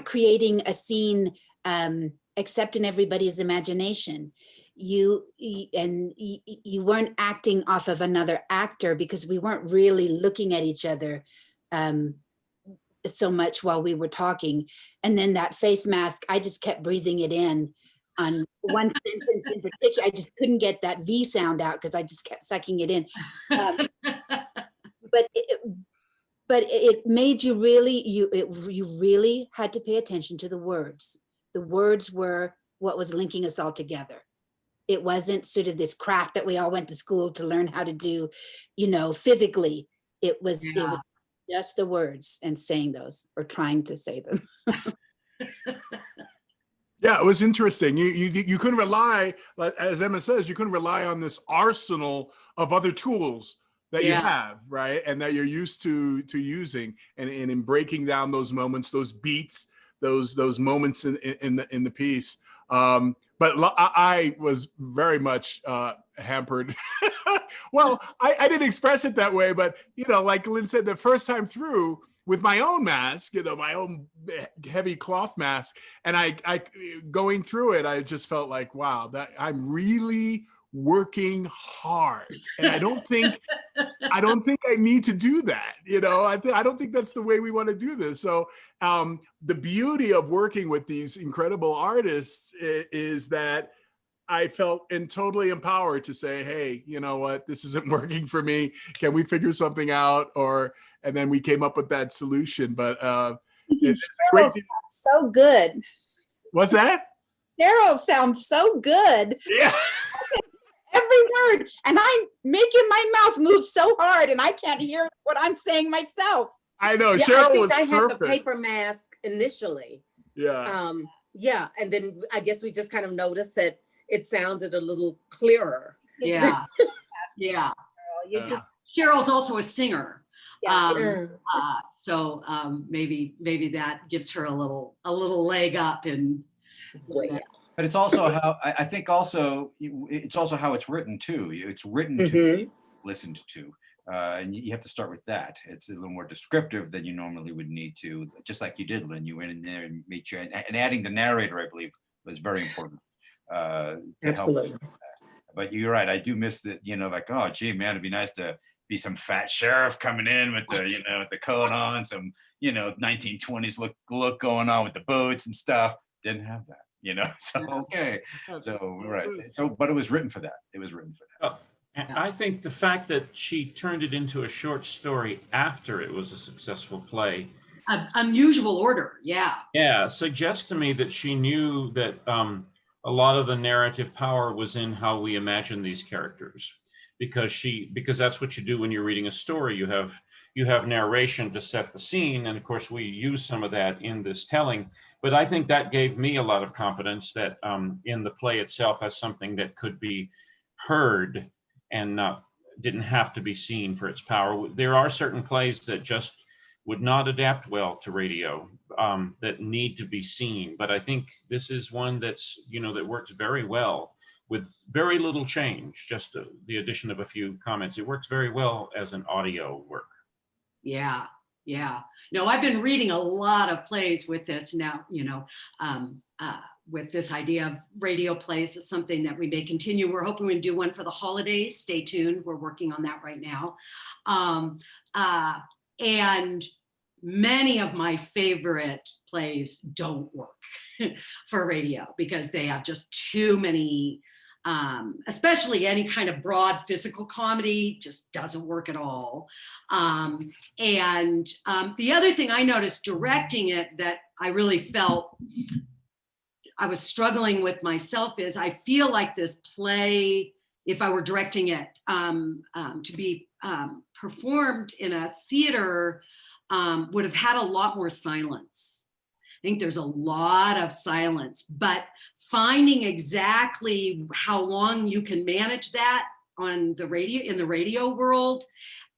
creating a scene except in everybody's imagination. You weren't acting off of another actor, because we weren't really looking at each other so much while we were talking. And then that face mask, I just kept breathing it in on one sentence in particular. I just couldn't get that V sound out, because I just kept sucking it in. But it made you really, you really had to pay attention to the words. The words were what was linking us all together. It wasn't sort of this craft that we all went to school to learn how to do, physically. It was just the words and saying those, or trying to say them. Yeah, it was interesting. You couldn't rely, as Emma says, you couldn't rely on this arsenal of other tools that you have, right? And that you're used to using, and in breaking down those moments, those beats, those moments in the piece. But I was very much hampered. Well, I didn't express it that way, but like Lynn said, the first time through with my own mask, my own heavy cloth mask, and I going through it, I just felt like, wow, that I'm really working hard, and I don't think I need to do that. I don't think that's the way we want to do this. So the beauty of working with these incredible artists is that I felt totally empowered to say, hey, you know what, this isn't working for me. Can we figure something out? And then we came up with that solution. But it's Sheryl sounds so good. What's that? Sheryl sounds so good. Yeah. Every word, and I'm making my mouth move so hard, and I can't hear what I'm saying myself. I know. Yeah, Sheryl was I perfect. had the paper mask initially. Yeah. Yeah, and then I guess we just kind of noticed that it sounded a little clearer. Yeah. Yeah. Sheryl's also a singer. So maybe that gives her a little leg up. And but it's also how I think also it's also how it's written too. It's written to be listened to, and you have to start with that. It's a little more descriptive than you normally would need to, just like you did, Lynn. You went in there and made sure, and adding the narrator, I believe, was very important to Absolutely. help. But you're right. I do miss that. Like, oh, gee, man, it'd be nice to be some fat sheriff coming in with the, with the coat on, some, 1920s look going on with the boots and stuff. Didn't have that. So okay, so right. So, but it was written for that. It was written for that. And I think the fact that she turned it into a short story after it was a successful play, unusual order, yeah, suggests to me that she knew that a lot of the narrative power was in how we imagine these characters, because that's what you do when you're reading a story. You have narration to set the scene, and of course we use some of that in this telling. But I think that gave me a lot of confidence that in the play itself as something that could be heard and didn't have to be seen for its power. There are certain plays that just would not adapt well to radio, that need to be seen. But I think this is one that's, that works very well with very little change, just the addition of a few comments. It works very well as an audio work. Yeah. No, I've been reading a lot of plays with this now, with this idea of radio plays is something that we may continue. We're hoping we do one for the holidays. Stay tuned. We're working on that right now. And many of my favorite plays don't work for radio because they have just too many, especially any kind of broad physical comedy just doesn't work at all. And the other thing I noticed directing it that I really felt I was struggling with myself is I feel like this play, if I were directing it to be performed in a theater, would have had a lot more silence. I think there's a lot of silence, but finding exactly how long you can manage that on the radio, in the radio world,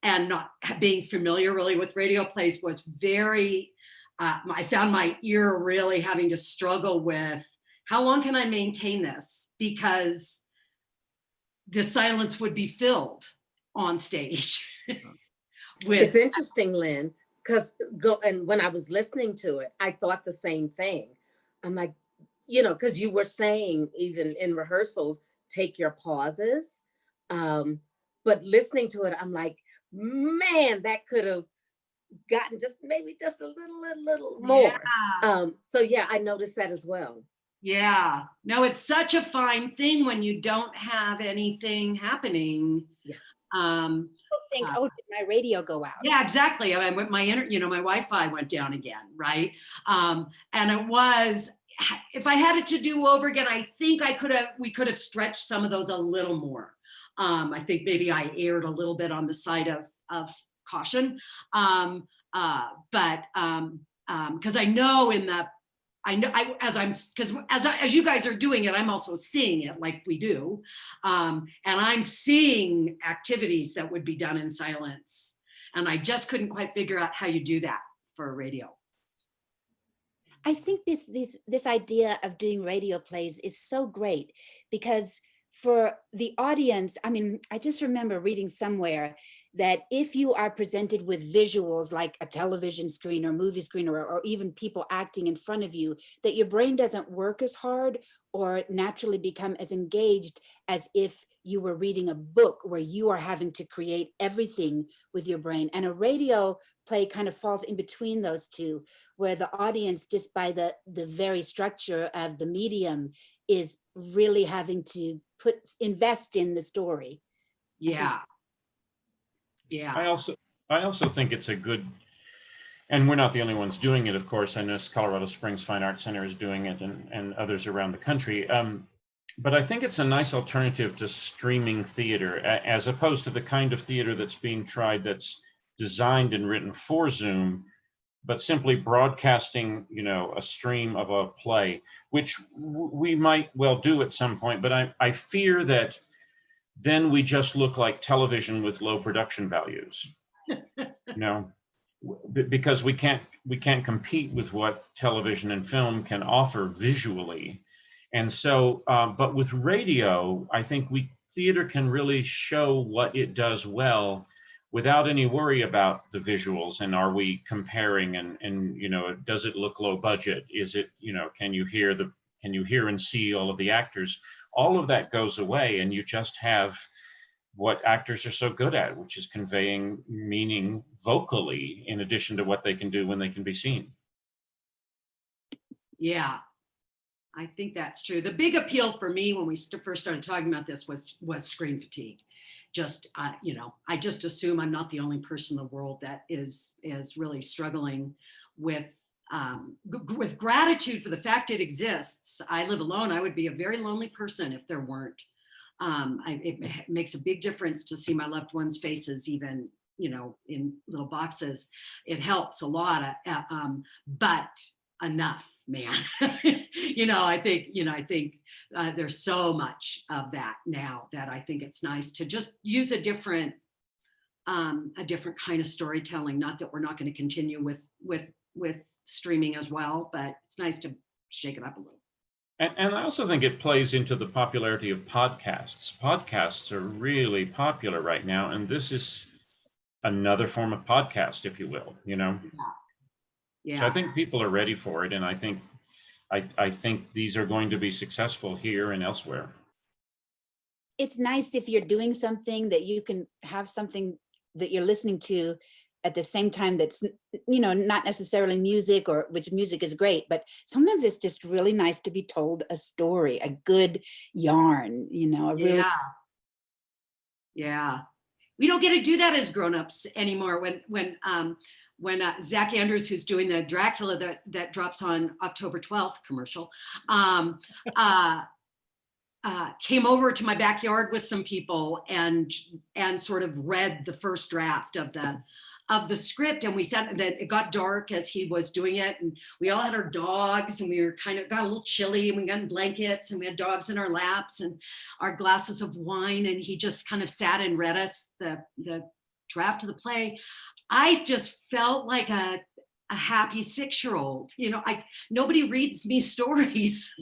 and not being familiar really with radio plays was very, I found my ear really having to struggle with how long can I maintain this? Because the silence would be filled on stage. It's interesting, Lynn, because when I was listening to it, I thought the same thing. I'm like, because you were saying even in rehearsals, take your pauses. But listening to it, I'm like, man, that could have gotten maybe just a little more. Yeah. So yeah, I noticed that as well. Yeah, no, it's such a fine thing when you don't have anything happening. Yeah. Think, oh, did my radio go out? Yeah, exactly. I mean, my Wi-Fi went down again, right? And it was, if I had it to do over again, I think we could have stretched some of those a little more. I think maybe I erred a little bit on the side of caution, but because I know as you guys are doing it, I'm also seeing it like we do. And I'm seeing activities that would be done in silence. And I just couldn't quite figure out how you do that for radio. I think this idea of doing radio plays is so great because for the audience, I mean, I just remember reading somewhere that if you are presented with visuals like a television screen or movie screen or even people acting in front of you, that your brain doesn't work as hard or naturally become as engaged as if you were reading a book where you are having to create everything with your brain. And a radio play kind of falls in between those two, where the audience, just by the very structure of the medium, is really having to invest in the story. Yeah. Yeah. I also think it's a good, and we're not the only ones doing it, of course. I know Colorado Springs Fine Arts Center is doing it and others around the country. But I think it's a nice alternative to streaming theater, as opposed to the kind of theater that's being tried that's designed and written for Zoom, but simply broadcasting, a stream of a play, which we might well do at some point. But I fear that then we just look like television with low production values, because we can't compete with what television and film can offer visually. And so, but with radio, I think theater can really show what it does well without any worry about the visuals. And are we comparing and does it look low budget? Is it, can you hear and see all of the actors? All of that goes away and you just have what actors are so good at, which is conveying meaning vocally in addition to what they can do when they can be seen. Yeah, I think that's true. The big appeal for me when we first started talking about this was screen fatigue. Just, I just assume I'm not the only person in the world that is really struggling with gratitude for the fact it exists. I live alone. I would be a very lonely person if there weren't. It makes a big difference to see my loved ones' faces, even, in little boxes. It helps a lot, but enough, man. I think there's so much of that now that I think it's nice to just use a different kind of storytelling. Not that we're not going to continue with streaming as well, but it's nice to shake it up a little. And I also think it plays into the popularity of podcasts. Podcasts are really popular right now, and this is another form of podcast, if you will, Yeah. So I think people are ready for it, and I think these are going to be successful here and elsewhere. It's nice if you're doing something that you can have something that you're listening to at the same time that's, not necessarily music, or which music is great, but sometimes it's just really nice to be told a story, a good yarn, really. Yeah. We don't get to do that as grownups anymore. when Zach Andrews, who's doing the Dracula that drops on October 12th commercial, came over to my backyard with some people and sort of read the first draft of the script, and we sat, that it got dark as he was doing it, and we all had our dogs, and we were kind of got a little chilly, and we got in blankets, and we had dogs in our laps and our glasses of wine, and he just kind of sat and read us the draft of the play. I just felt like a happy 6-year-old. Nobody reads me stories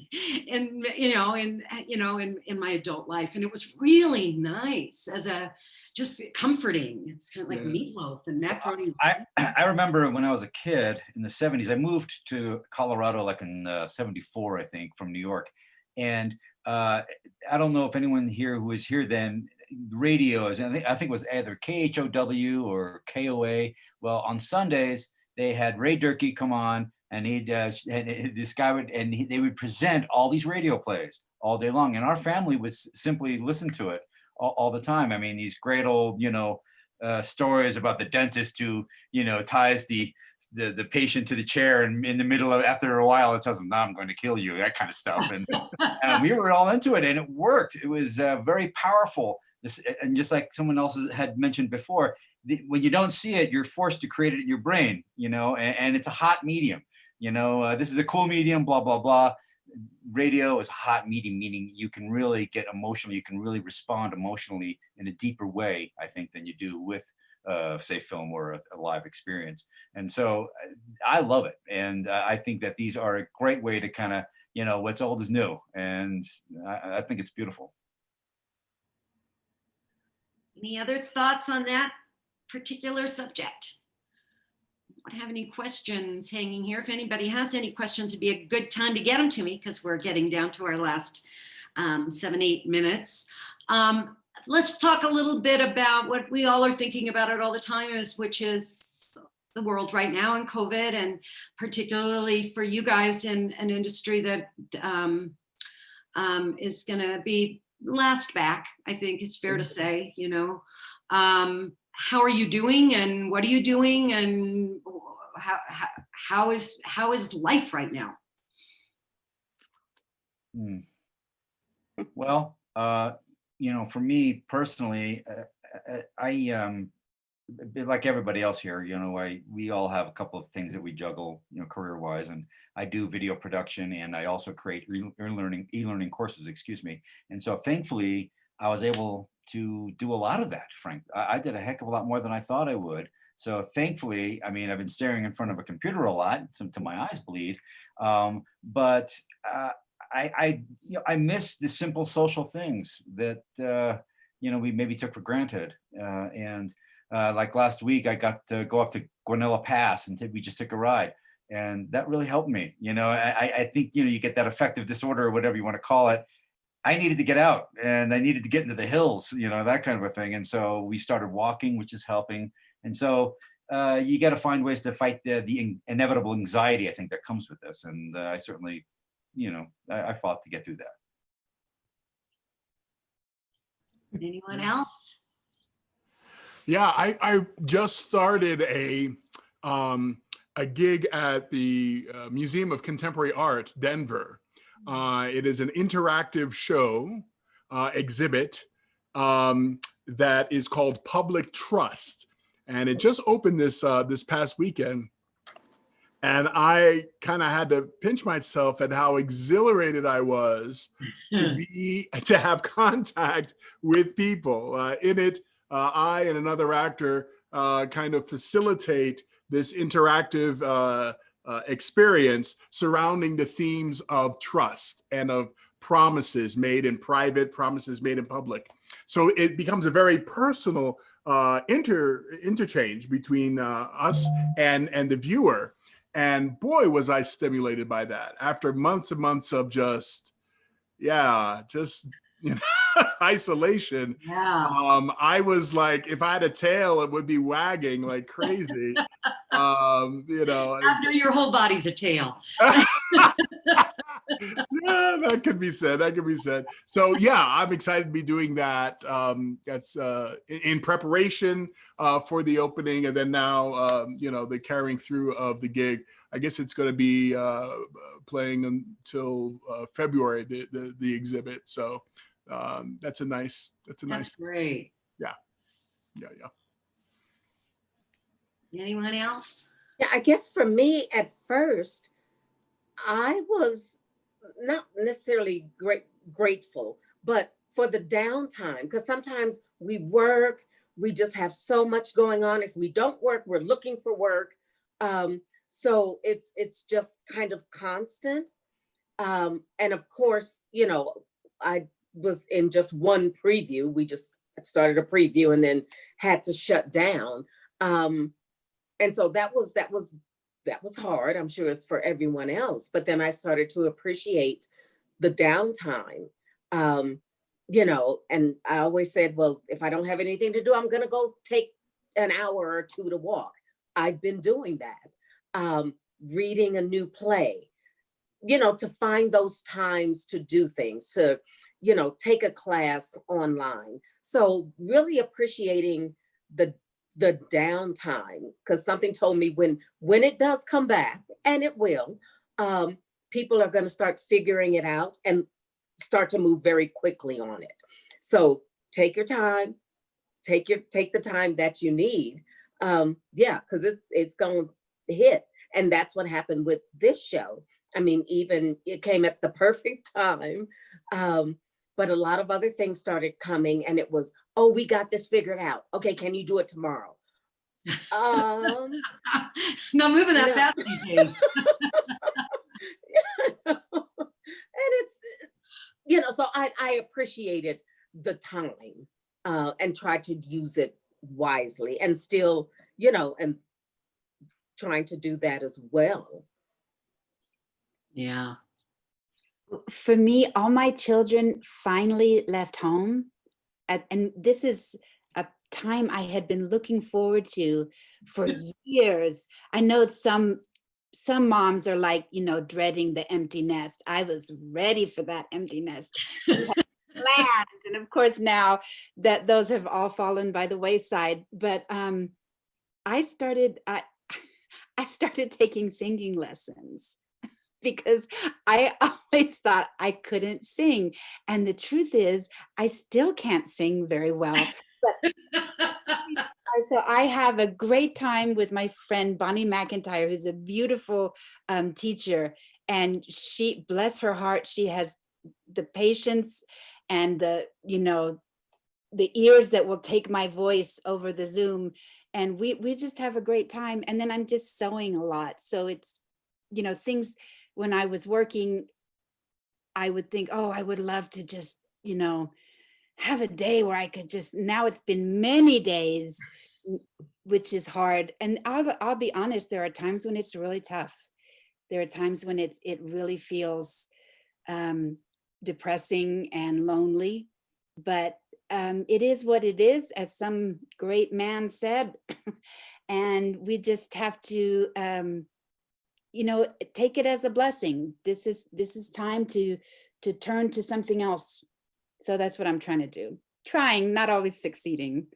in my adult life, and it was really nice just comforting. It's kind of like meatloaf and macaroni. I remember when I was a kid in the 70s, I moved to Colorado like in 74, I think, from New York. And I don't know if anyone here who was here then, radios, I think it was either KHOW or KOA. Well, on Sundays, they had Ray Durkee come on, and they would present all these radio plays all day long. And our family would simply listen to it all the time. I mean, these great old, stories about the dentist who, ties the patient to the chair, and in the middle of, after a while, it tells them, "No, I'm going to kill you," that kind of stuff. And we were all into it, and it worked. It was very powerful. And just like someone else had mentioned before, when you don't see it, you're forced to create it in your brain, and it's a hot medium. This is a cool medium, blah, blah, blah. Radio is a hot medium, meaning you can really get emotional. You can really respond emotionally in a deeper way, I think, than you do with, say, film or a live experience. And so I love it. And I think that these are a great way to kind of, what's old is new. And I think it's beautiful. Any other thoughts on that particular subject? I don't have any questions hanging here. If anybody has any questions, it'd be a good time to get them to me, because we're getting down to our last 7-8 minutes. Let's talk a little bit about what we all are thinking about it all the time, which is the world right now and COVID, and particularly for you guys in an industry that is going to be last back, I think it's fair to say. How are you doing, and what are you doing, and how is life right now? Well, for me personally, I like everybody else here, we all have a couple of things that we juggle, career-wise, and I do video production, and I also create e-learning courses, And so thankfully, I was able to do a lot of that, Frank. I did a heck of a lot more than I thought I would. So thankfully, I've been staring in front of a computer a lot, till my eyes bleed. But I miss the simple social things that, we maybe took for granted. Like last week, I got to go up to Guanella Pass, and we just took a ride. And that really helped me. I think, you get that affective disorder, or whatever you want to call it. I needed to get out, and I needed to get into the hills, that kind of a thing. And so we started walking, which is helping. And so you got to find ways to fight the inevitable anxiety, I think, that comes with this. And I certainly, I fought to get through that. Anyone else? Yeah, I just started a gig at the Museum of Contemporary Art, Denver. It is an interactive show exhibit that is called Public Trust, and it just opened this past weekend. And I kind of had to pinch myself at how exhilarated I was to have contact with people. In it, I and another actor kind of facilitate this interactive experience surrounding the themes of trust and of promises made in private, promises made in public. So it becomes a very personal interchange between us and the viewer. And boy, was I stimulated by that after months and months of just isolation. Yeah. I was like, if I had a tail, it would be wagging like crazy. Abner, your whole body's a tail. That could be said. That could be said. So yeah, I'm excited to be doing that. That's in preparation for the opening, and then now the carrying through of the gig. I guess it's going to be playing until February, the exhibit. So that's a nice. That's great. Yeah. Anyone else? Yeah, I guess for me at first, I was not necessarily grateful, but for the downtime, because sometimes we work, we just have so much going on. If we don't work, we're looking for work. So it's just kind of constant. And of course, I was in just one preview. We just started a preview and then had to shut down. And so that was hard. I'm sure it's for everyone else. But then I started to appreciate the downtime. And I always said, well, if I don't have anything to do, I'm going to go take an hour or two to walk. I've been doing that. Reading a new play, to find those times to do things, to, take a class online. So really appreciating the downtime, because something told me when it does come back, and it will, people are going to start figuring it out and start to move very quickly on it. So take your time, take the time that you need. Because it's going to hit. And that's what happened with this show. I mean, even it came at the perfect time. But a lot of other things started coming, and it was, oh, we got this figured out. Okay, can you do it tomorrow? Not moving that fast these days. And it's, so I appreciated the time and tried to use it wisely, and still, and trying to do that as well. Yeah. For me, all my children finally left home. And this is a time I had been looking forward to for years. I know some moms are like, dreading the empty nest. I was ready for that empty nest. Plans. And of course, now that those have all fallen by the wayside. But I started taking singing lessons, because I always thought I couldn't sing. And the truth is, I still can't sing very well. But so I have a great time with my friend Bonnie McIntyre, who's a beautiful teacher. And she, bless her heart, she has the patience and the ears that will take my voice over the Zoom. And we just have a great time. And then I'm just sewing a lot. So it's, things. When I was working, I would think, oh, I would love to just, have a day where I could just, now it's been many days, which is hard. And I'll be honest, there are times when it's really tough. There are times when it really feels depressing and lonely, but it is what it is, as some great man said. And we just have to, take it as a blessing. This is time to turn to something else. So that's what I'm trying to do. Trying, not always succeeding.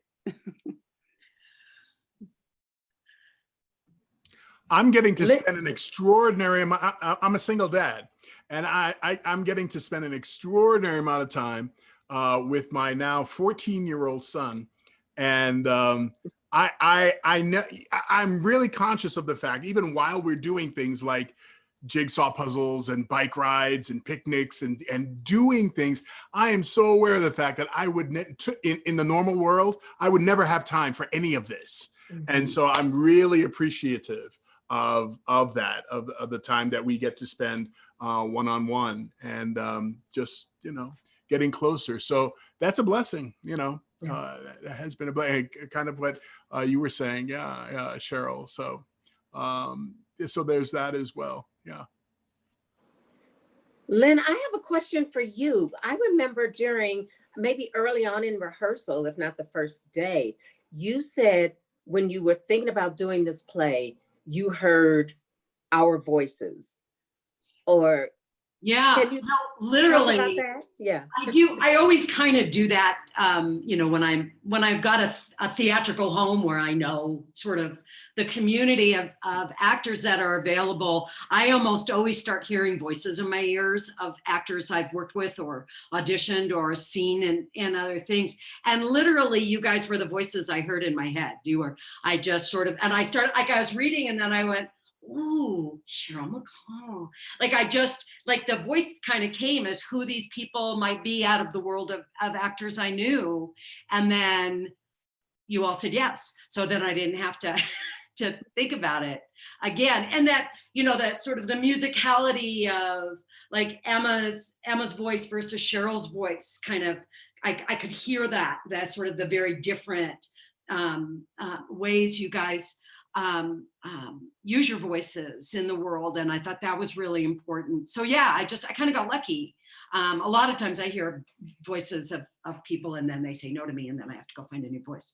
I'm getting to spend an extraordinary amount. I'm a single dad, and I'm getting to spend an extraordinary amount of time with my now 14-year-old son. And I know I'm really conscious of the fact, even while we're doing things like jigsaw puzzles and bike rides and picnics and doing things, I am so aware of the fact that I would in the normal world, I would never have time for any of this. Mm-hmm. And so I'm really appreciative of that, of the time that we get to spend one-on-one and just, getting closer. So that's a blessing, that has been a blessing, kind of what you were saying. Yeah, Sheryl. So, so there's that as well. Yeah. Lynn, I have a question for you. I remember during maybe early on in rehearsal, if not the first day, you said when you were thinking about doing this play, you heard our voices, or Yeah, Can you no, talk about literally. that? Yeah. I do. I always kind of do that. You know, when I've got a theatrical home where I know sort of the community of actors that are available, I almost always start hearing voices in my ears of actors I've worked with or auditioned or seen and other things. And literally, you guys were the voices I heard in my head. You were. I just sort of, and I started like I was reading, and then I went, "Ooh, Sheryl McCallum." Like I just, like the voice kind of came as who these people might be out of the world of actors I knew. And then you all said yes. So then I didn't have to, to think about it again. And that, you know, that sort of the musicality of like Emma's voice versus Sheryl's voice kind of, I could hear that sort of the very different ways you guys use your voices in the world. And I thought that was really important. So yeah, I kind of got lucky. A lot of times I hear voices of people and then they say no to me and then I have to go find a new voice.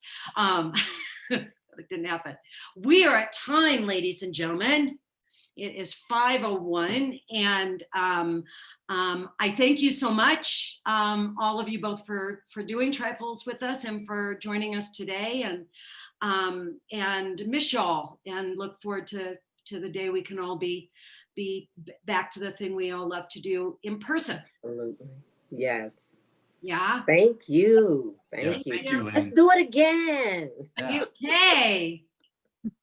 It didn't happen. We are at time, ladies and gentlemen. It is 5:01, and I thank you so much, all of you both for doing Trifles with us and for joining us today, and miss y'all, and look forward to the day we can all be back to the thing we all love to do in person. Absolutely. Yes. Yeah. Thank you. Thank you. Thank you, Let's Lynne. do it again. Yeah. Okay.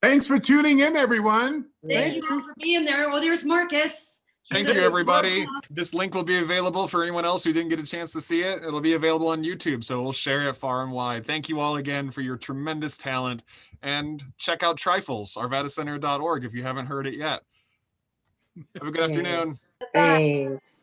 Thanks for tuning in, everyone. Thank you all for being there. Well, there's Marcus. Thank you, everybody. This link will be available for anyone else who didn't get a chance to see it. It'll be available on YouTube, so we'll share it far and wide. Thank you all again for your tremendous talent. And check out Trifles, arvatacenter.org if you haven't heard it yet. Have a good afternoon. Thanks.